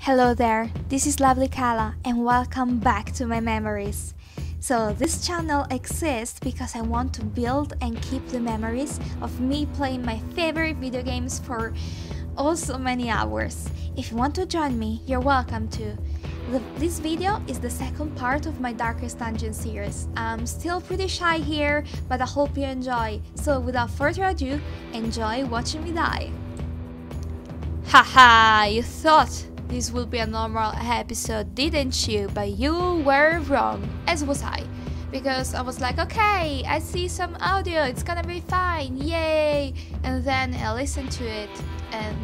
Hello there, this is Lovely Kala and welcome back to my memories. So this channel exists because I want to build and keep the memories of me playing my favorite video games for so many hours. If you want to join me, you're welcome to. This video is the second part of my Darkest Dungeon series. I'm still pretty shy here, but I hope you enjoy. So without further ado, enjoy watching me die. Haha, you thought this would be a normal episode, didn't you? But you were wrong, as was I. Because I was like, okay, I see some audio, it's gonna be fine, yay! And then I listened to it, and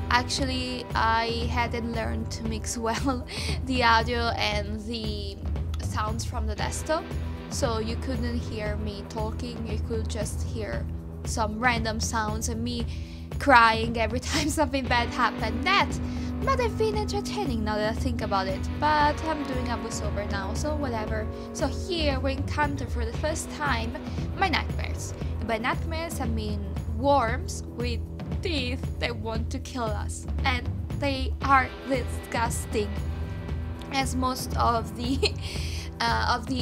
actually I hadn't learned to mix well the audio and the sounds from the desktop. So you couldn't hear me talking, you could just hear some random sounds and me crying every time something bad happened. That might have been entertaining now that I think about it, but I'm doing a voiceover now, so whatever. So here we encounter for the first time my nightmares. By nightmares I mean worms with teeth that want to kill us, and they are disgusting, as most of the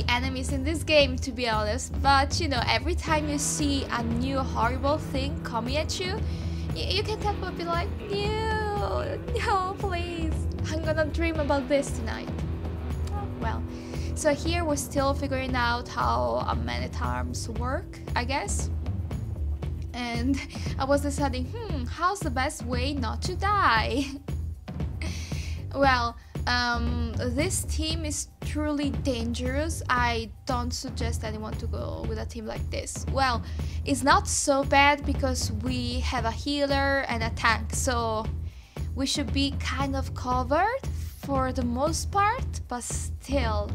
enemies in this game, to be honest. But you know, every time you see a new horrible thing coming at you, you can't help but be like, no, please, I'm gonna dream about this tonight. Oh, well, so here we're still figuring out how man-at-arms work, I guess. And I was deciding, how's the best way not to die? Well, this team is truly dangerous. I don't suggest anyone to go with a team like this. Well, it's not so bad because we have a healer and a tank, so we should be kind of covered for the most part, but still,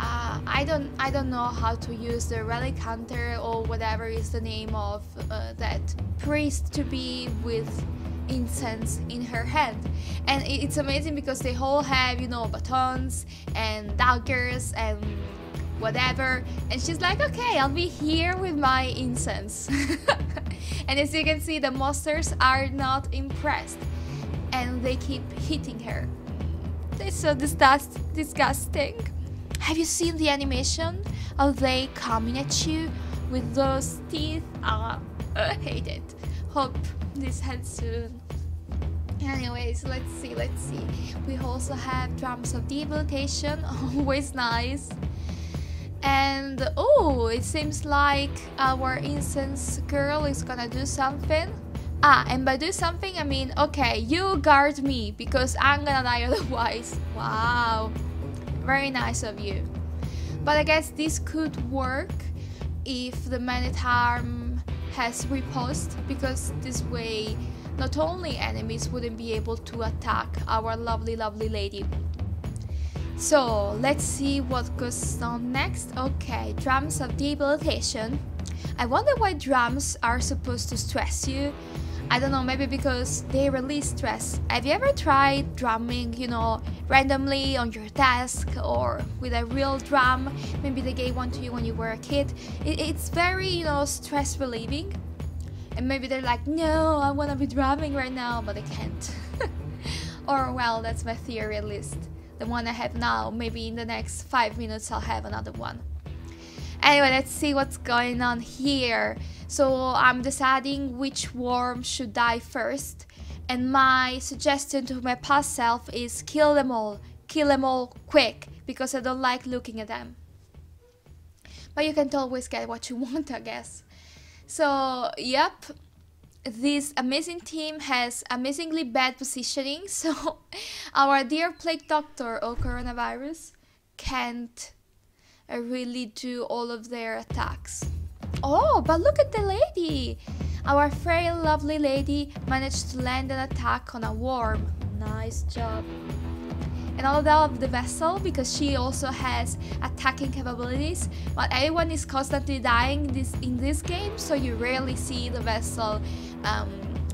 I don't know how to use the relic hunter or whatever is the name of that priest to be with incense in her hand. And it's amazing because they all have, you know, batons and daggers and whatever, and she's like, okay, I'll be here with my incense. And as you can see, the monsters are not impressed and they keep hitting her. It's so disgusting. Have you seen the animation of they coming at you with those teeth? I hate it. Hope this ends soon. Anyways, let's see. We also have drums of debilitation, always nice. And oh, it seems like our incense girl is gonna do something. And by do something I mean, okay, you guard me because I'm gonna die otherwise. Wow, very nice of you. But I guess this could work if the man-at-arm has riposte, because this way not only enemies wouldn't be able to attack our lovely lady. So let's see what goes on next. Okay, drums of debilitation. I wonder why drums are supposed to stress you. I don't know, maybe because they release stress. Have you ever tried drumming, you know, randomly on your desk or with a real drum? Maybe they gave one to you when you were a kid. It's very, you know, stress relieving. And maybe they're like, no, I want to be drumming right now, but they can't. Or, well, that's my theory at least. The one I have now, maybe in the next 5 minutes I'll have another one. Anyway, let's see what's going on here. So I'm deciding which worm should die first, and my suggestion to my past self is kill them all quick, because I don't like looking at them. But you can't always get what you want, I guess. So yep, this amazing team has amazingly bad positioning, so our dear plague doctor or coronavirus can't really do all of their attacks. Oh, but look at the lady! Our frail lovely lady managed to land an attack on a worm. Nice job. And all of the vessel, because she also has attacking capabilities, but everyone is constantly dying in this game, so you rarely see the vessel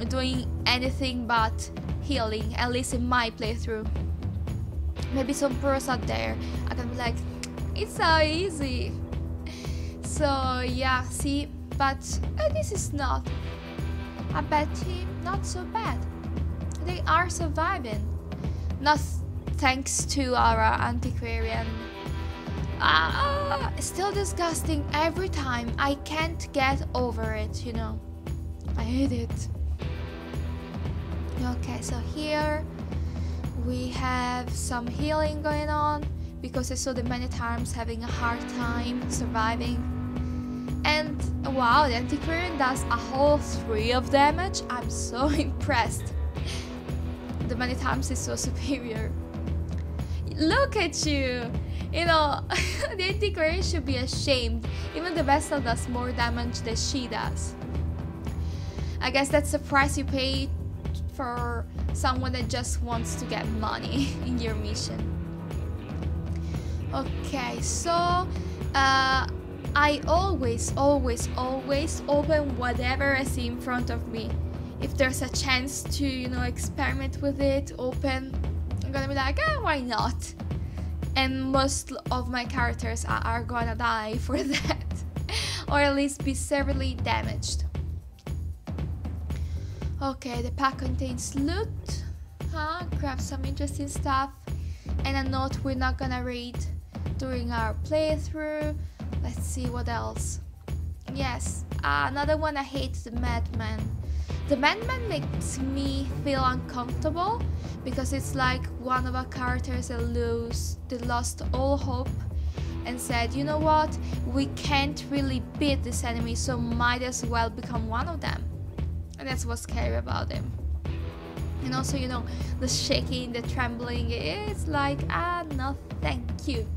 doing anything but healing, at least in my playthrough. Maybe some pros out there I can be like, it's so easy. So yeah, see, but this is not a bad team, not so bad. they are surviving. Not thanks to our antiquarian. Still disgusting every time. I can't get over it, you know. I hate it. Okay, so here we have some healing going on because I saw the Many-Arms having a hard time surviving. And wow, the Antiquarian does a whole 3 of damage. I'm so impressed. The Many-Arms is so superior. Look at you! You know, the Antiquarian should be ashamed. Even the Vessel does more damage than she does. I guess that's the price you pay for someone that just wants to get money in your mission. Okay, so I always open whatever I see in front of me. If there's a chance to, you know, experiment with it, open, I'm gonna be like, why not? And most of my characters are gonna die for that, or at least be severely damaged. Okay, the pack contains loot. Grab some interesting stuff. And a note we're not gonna read during our playthrough. Let's see what else. Yes, another one I hate, the Madman. The Madman makes me feel uncomfortable because it's like one of our characters that lost all hope and said, you know what, we can't really beat this enemy, so might as well become one of them. And that's what's scary about him. And also, you know, the shaking, the trembling, it's like, no thank you.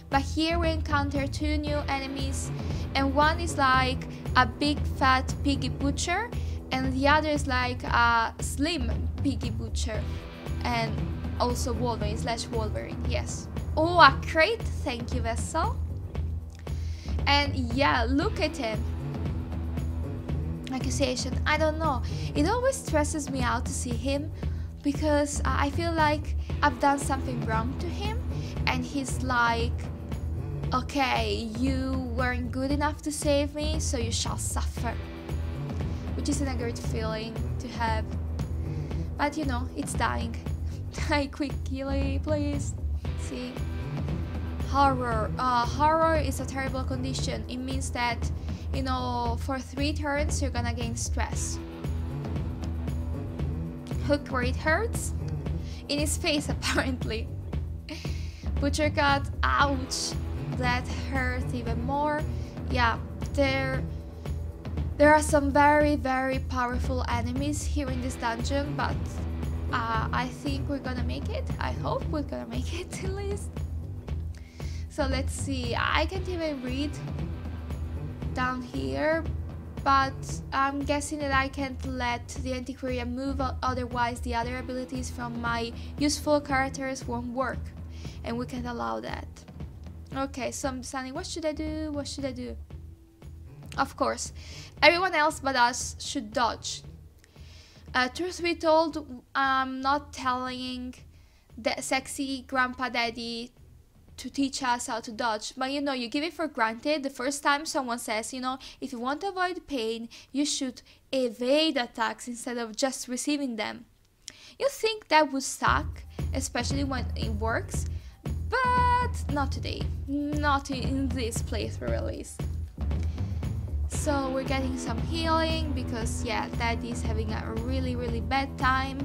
But here we encounter 2 new enemies, and one is like a big fat piggy butcher, and the other is like a slim piggy butcher, and also Wolverine/Wolverine, yes. Oh, a crate, thank you, Vessel. And yeah, look at him. Accusation, I don't know, it always stresses me out to see him because I feel like I've done something wrong to him, and he's like, okay, you weren't good enough to save me, so you shall suffer, which isn't a great feeling to have, but you know, it's dying. Die quickly, please. See, horror. Horror is a terrible condition. It means that, you know, for 3 turns you're gonna gain stress. Hook where it hurts? In his face, apparently. Butcher cut, ouch, that hurt even more. Yeah, there are some very powerful enemies here in this dungeon, but I think we're gonna make it. I hope we're gonna make it at least. So let's see, I can't even read down here, but I'm guessing that I can't let the Antiquarian move, otherwise the other abilities from my useful characters won't work, and we can't allow that. Okay, so I'm deciding, what should I do? What should I do? Of course, everyone else but us should dodge. Truth be told, I'm not telling the sexy grandpa daddy to teach us how to dodge, but you know, you give it for granted. The first time someone says, you know, if you want to avoid pain, you should evade attacks instead of just receiving them. You think that would suck, especially when it works, but not today, not in this playthrough at least. So we're getting some healing because yeah, Daddy's having a really bad time.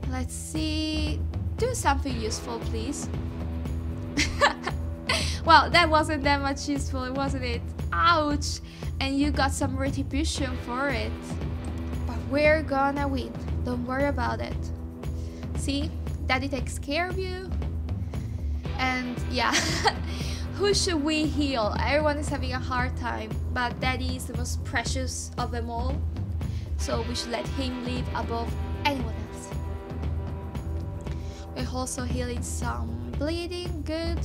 Let's see, do something useful, please. Well, that wasn't that much useful, wasn't it? Ouch! And you got some retribution for it. But we're gonna win, don't worry about it. See, Daddy takes care of you. And yeah, who should we heal? Everyone is having a hard time, but Daddy is the most precious of them all, so we should let him live above anyone else. We're also healing some bleeding, good.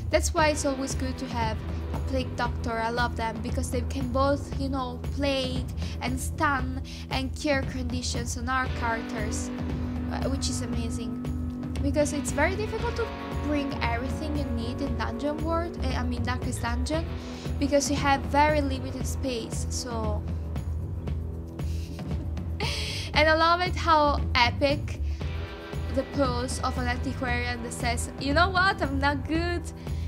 That's why it's always good to have a plague doctor. I love them because they can both, you know, plague and stun and cure conditions on our characters, which is amazing. Because it's very difficult to bring everything you need in Dungeon World, Darkest Dungeon, because you have very limited space, so And I love it how epic the pose of an antiquarian that says, you know what, I'm not good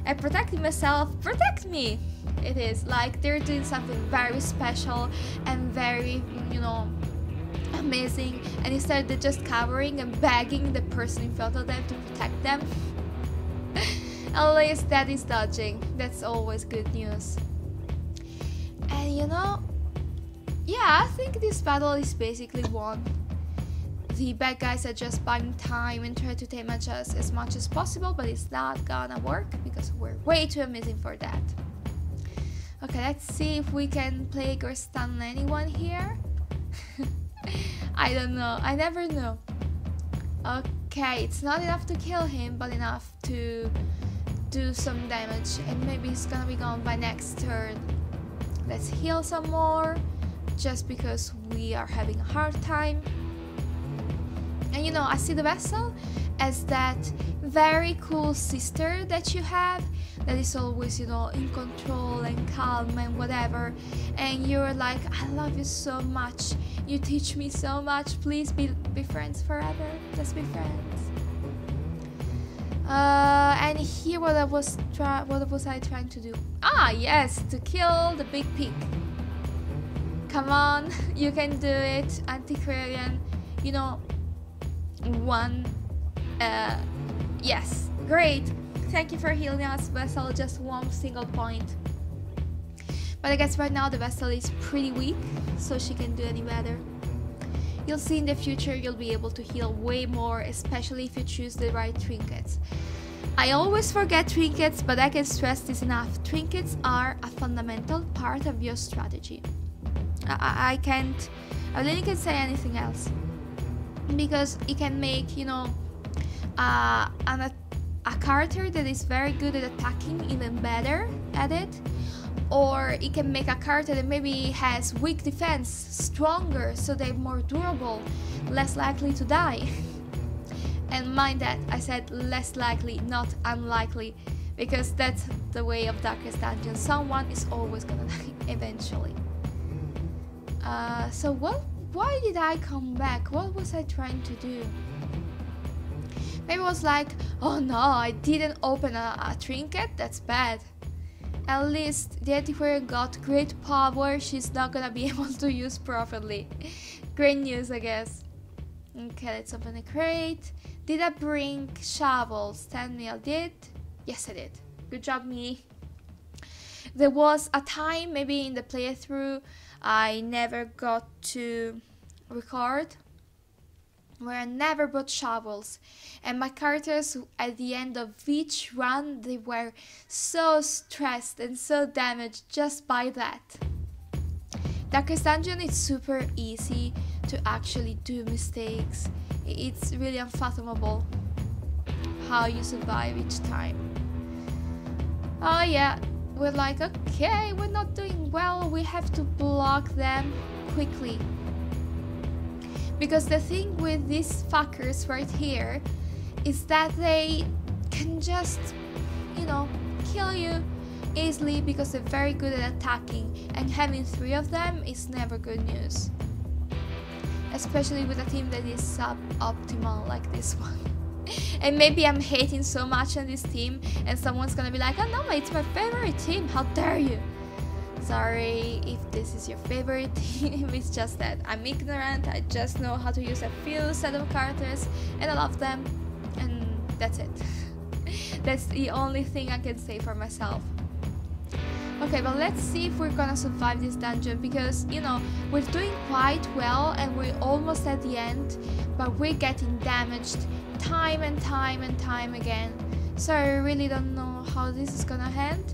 at protecting myself, protect me. It is like they're doing something very special and very, you know, amazing, and instead they're just cowering and begging the person in front of them to protect them. At least that is dodging. That's always good news. And you know, yeah, I think this battle is basically won. The bad guys are just buying time and try to damage us as much as possible, but it's not gonna work because we're way too amazing for that. Okay, let's see if we can plague or stun anyone here. I don't know, I never know. Okay, it's not enough to kill him, but enough to do some damage, and maybe he's gonna be gone by next turn. Let's heal some more, just because we are having a hard time. And you know, I see the vessel as that very cool sister that you have, that is always, you know, in control and calm and whatever, and you're like, I love you so much, you teach me so much, please be friends forever, let's be friends. And here what was I trying to do? Ah, yes, to kill the big pig. Come on, you can do it, Antiquarian. You know, yes, great. Thank you for healing us, Vessel, just one single point. But I guess right now the Vessel is pretty weak, so she can do any better. You'll see in the future you'll be able to heal way more, especially if you choose the right trinkets. I always forget trinkets, but I can stress this enough. Trinkets are a fundamental part of your strategy. I really can't say anything else. Because it can make, you know, a character that is very good at attacking even better at it, or it can make a character that maybe has weak defense stronger, so they're more durable, less likely to die. And mind that I said less likely, not unlikely, because that's the way of Darkest Dungeon. Someone is always gonna die eventually. So why did I come back? What was I trying to do? Maybe it was like, oh no, I didn't open a trinket? That's bad. At least the Antiquarian got great power she's not gonna be able to use properly. Great news, I guess. Okay, let's open the crate. Did I bring shovels? Tell me I did. Yes, I did. Good job, me. There was a time, maybe in the playthrough, I never got to record, where I never brought shovels, and my characters at the end of each run, they were so stressed and so damaged just by that. Darkest Dungeon is super easy to actually do mistakes. It's really unfathomable how you survive each time. Oh yeah, we're like, okay, we're not doing well, we have to block them quickly. Because the thing with these fuckers right here is that they can just, you know, kill you easily because they're very good at attacking, and having 3 of them is never good news. Especially with a team that is suboptimal like this one. And maybe I'm hating so much on this team and someone's gonna be like, oh no, it's my favorite team, how dare you. Sorry if this is your favorite team, it's just that I'm ignorant, I just know how to use a few set of characters and I love them, and that's it. That's the only thing I can say for myself. Okay, but let's see if we're gonna survive this dungeon, because, you know, we're doing quite well and we're almost at the end, but we're getting damaged time and time and time again. So I really don't know how this is gonna end.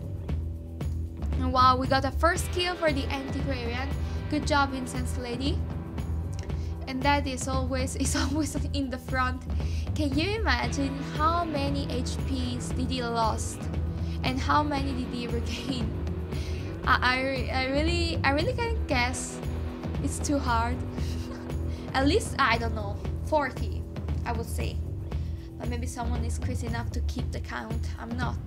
And wow, we got a first kill for the Antiquarian. Good job, Incense Lady. And that is always in the front. Can you imagine how many HPs did he lost and how many did he regain? I really can't guess. It's too hard. At least, I don't know, 40 I would say. But maybe someone is crazy enough to keep the count. I'm not.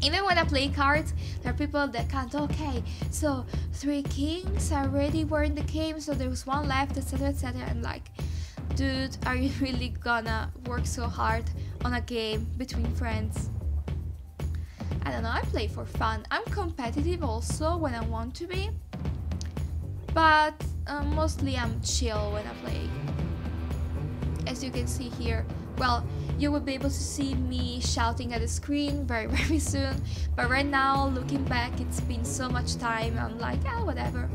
Even when I play cards, there are people that can't. Okay, so 3 kings already were in the game, so there was 1 left, etc, etc. And like, dude, are you really gonna work so hard on a game between friends? I don't know, I play for fun. I'm competitive also when I want to be, but mostly I'm chill when I play. As you can see here, well, you will be able to see me shouting at the screen very, very soon. But right now, looking back, it's been so much time. I'm like, oh, whatever.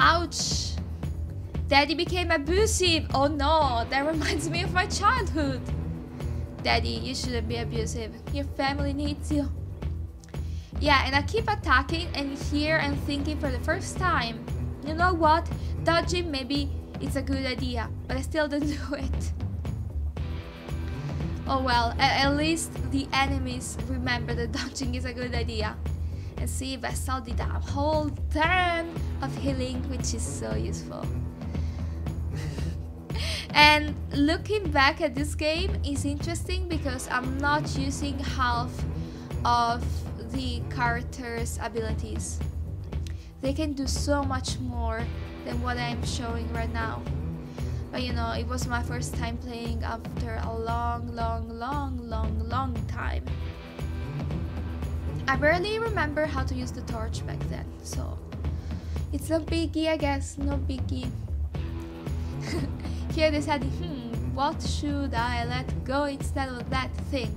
Ouch! Daddy became abusive. Oh no, that reminds me of my childhood. Daddy, you shouldn't be abusive. Your family needs you. Yeah, and I keep attacking, and here I'm thinking for the first time, you know what? Dodging, maybe it's a good idea, but I still don't do it. Oh well, at least the enemies remember that dodging is a good idea. And see, Vessel did a whole turn of healing, which is so useful. And looking back at this game is interesting because I'm not using half of the character's abilities. They can do so much more than what I'm showing right now. But you know, it was my first time playing after a long time. I barely remember how to use the torch back then, so it's no biggie, I guess, no biggie. Here they said, what should I let go instead of that thing?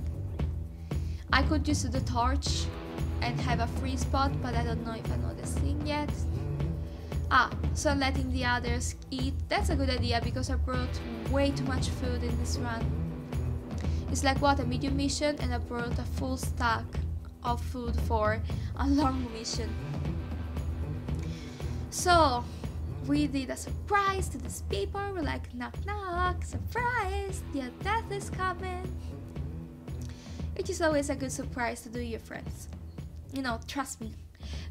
I could use the torch and have a free spot, but I don't know if I know this thing yet. So letting the others eat, that's a good idea because I brought way too much food in this run. It's like what, a medium mission, and I brought a full stack of food for a long mission. So we did a surprise to these people. We're like, knock knock, surprise, your death is coming. Which is always a good surprise to do your friends. You know, trust me.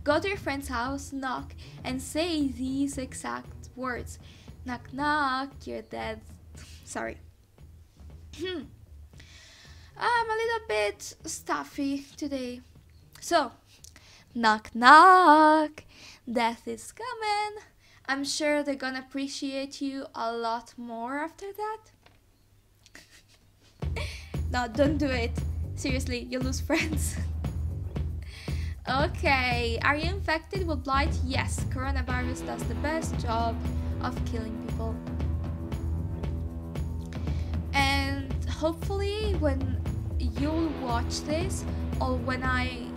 Go to your friend's house, knock, and say these exact words. Knock knock, you're dead. Sorry. I'm a little bit stuffy today. So, knock knock, death is coming. I'm sure they're gonna appreciate you a lot more after that. No, don't do it. Seriously, you'll lose friends. Okay, are you infected with blight? Yes, coronavirus does the best job of killing people. And hopefully when you'll watch this, or when I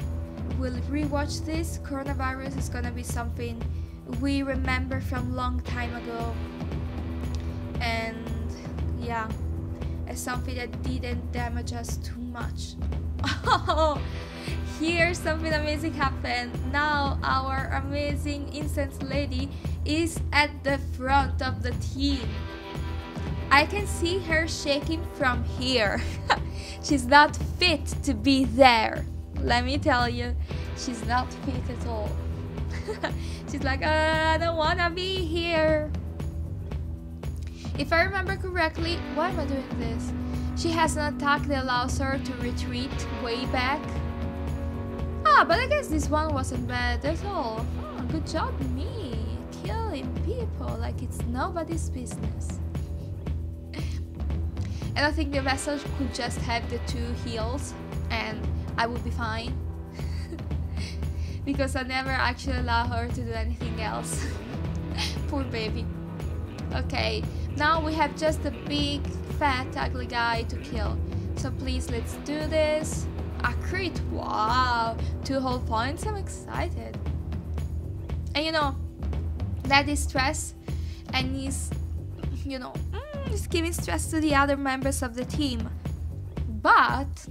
will rewatch this, coronavirus is gonna be something we remember from long time ago. And yeah, as something that didn't damage us too much. Oh, here something amazing happened. Now our amazing incense lady is at the front of the team. I can see her shaking from here. She's not fit to be there. Let me tell you, she's not fit at all. She's like, I don't wanna be here. If I remember correctly, why am I doing this? She has an attack that allows her to retreat way back. But I guess this one wasn't bad at all. Good job me, killing people like it's nobody's business. And I think the vessel could just have the 2 heals and I would be fine. Because I never actually allow her to do anything else. Poor baby. Okay, now we have just a big, fat, ugly guy to kill. So please, let's do this. A crit, wow, 2 whole points, I'm excited. And you know, that is stress, and he's, you know, he's giving stress to the other members of the team. But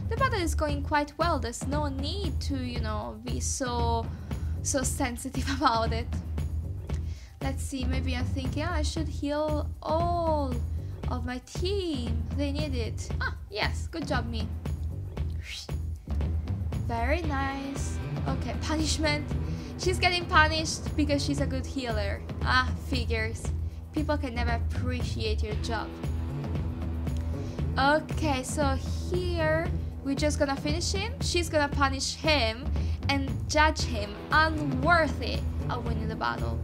the battle is going quite well. There's no need to, you know, be so sensitive about it. Let's see, maybe I'm thinking, I should heal all of my team. They need it. Yes, good job me. Very nice. Okay, punishment. She's getting punished because she's a good healer. Figures. People can never appreciate your job. Okay, so here we're just gonna finish him, she's gonna punish him and judge him unworthy of winning the battle.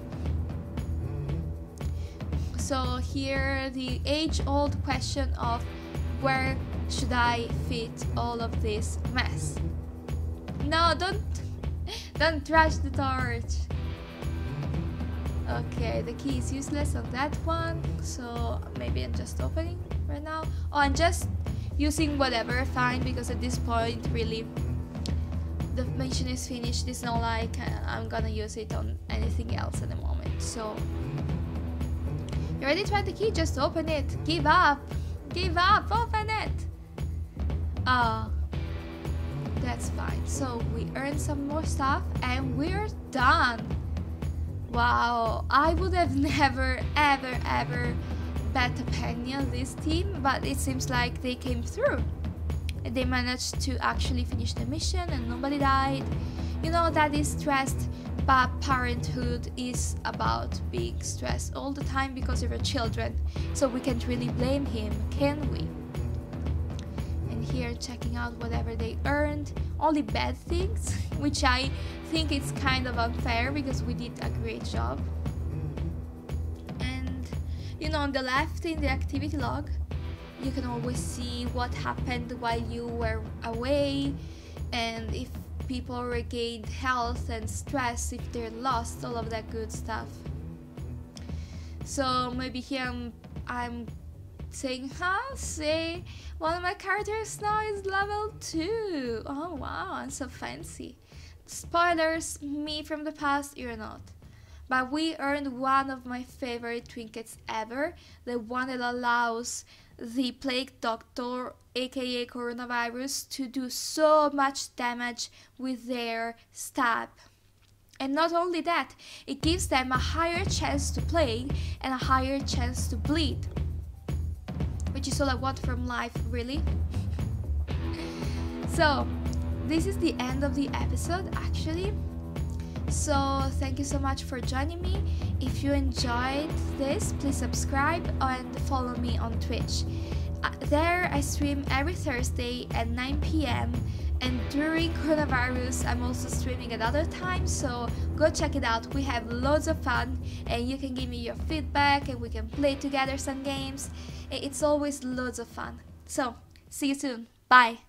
So here the age-old question of where should I fit all of this mess? No, don't trash the torch. Okay, the key is useless on that one, so maybe I'm just opening right now. Oh, I'm just using whatever, fine, because at this point really the mission is finished. It's not like I'm gonna use it on anything else at the moment. So you already tried the key, just open it. Give up, open it. Ah, that's fine. So we earned some more stuff and we're done. Wow, I would have never ever bet a penny on this team, but it seems like they came through. They managed to actually finish the mission and nobody died. You know, Dad is stressed, but parenthood is about being stressed all the time because of your children, so we can't really blame him, can we? And here checking out whatever they earned, only bad things, which I think it's kind of unfair because we did a great job. And you know, on the left in the activity log, you can always see what happened while you were away, and if people regained health and stress, if they lost, all of that good stuff. So maybe here I'm saying, say one of my characters now is level 2. Oh wow, I'm so fancy. Spoilers, me from the past, you're not. But we earned one of my favorite trinkets ever, the one that allows the Plague Doctor, aka Coronavirus, to do so much damage with their stab. And not only that, it gives them a higher chance to plague and a higher chance to bleed, which is all I want from life, really. So this is the end of the episode, actually. So thank you so much for joining me. If you enjoyed this, please subscribe and follow me on Twitch. There I stream every Thursday at 9 p.m. and during coronavirus I'm also streaming at other times, so go check it out. We have loads of fun and you can give me your feedback and we can play together some games. It's always loads of fun. So see you soon. Bye.